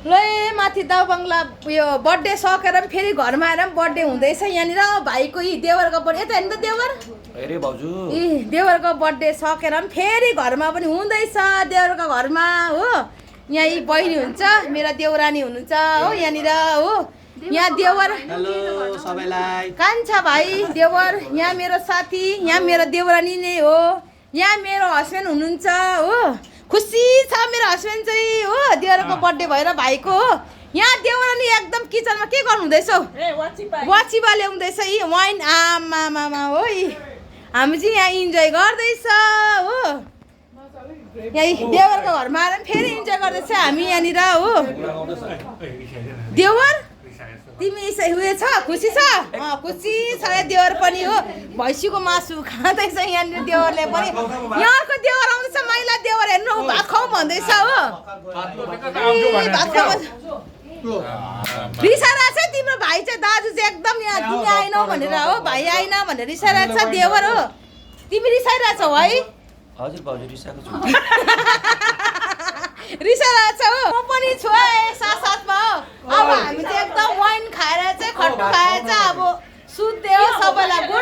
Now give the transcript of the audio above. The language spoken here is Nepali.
ल माथि दाउ बङ्गला उयो बर्थडे सकेर पनि फेरि घरमा आएर पनि बर्थडे हुँदैछ यहाँनिर भाइको यी देवरको बर्थडे यता हेर्नु त देवर अरे भाउजू यी देवरको बर्थडे सकेर पनि फेरि घरमा पनि हुँदैछ देवरको घरमा हो यहाँ यी बहिनी हुन्छ मेरा देवरानी हुनुहुन्छ हो यहाँनिर हो यहाँ देवर हेलो सबैलाई कान्छा भाइ देवर यहाँ मेरो साथी यहाँ मेरो देवरानी नै हो यहाँ मेरो हस्बेन्ड हुनुहुन्छ हो खुसी छ मेरो हस्बेन्ड चाहिँ हो देवरको बर्थडे भएर भाइको हो यहाँ देवरानी एकदम किचनमा के गर्नु हुँदैछ वाचिपा ल्याउँदैछ यी वाइन आमामा हो यी हामी चाहिँ यहाँ इन्जोय गर्दैछ हो यहाँ देवरको घरमा आएर फेरि इन्जोय गर्दैछ हामी यहाँनिर हो देवर तिमी उयो छ खुसी छ खुसी छ देवर पनि हो भैँसीको मासु खाँदैछ यहाँनिर देवरले पनि यहाँको देवर आउँदैछ माइला देवर हेर्नु भात खाउँ भन्दैछ हो रिसाइरहेको छ तिम्रो भाइ चाहिँ दाजु चाहिँ एकदम यहाँ तिमी आएनौ भनेर हो भाइ आएन भनेर रिसाइरहेको छ देवर हो तिमी रिसाइरहेछौ है हजुर भाउजू रिसाएको छु रिसाइरहेको छ हो म पनि छु है साथमा हो अब हामी चाहिँ एकदम वाइन खाएर चाहिँ खट्टु खाएर चाहिँ अब सुत्दै हो सबैलाई गुड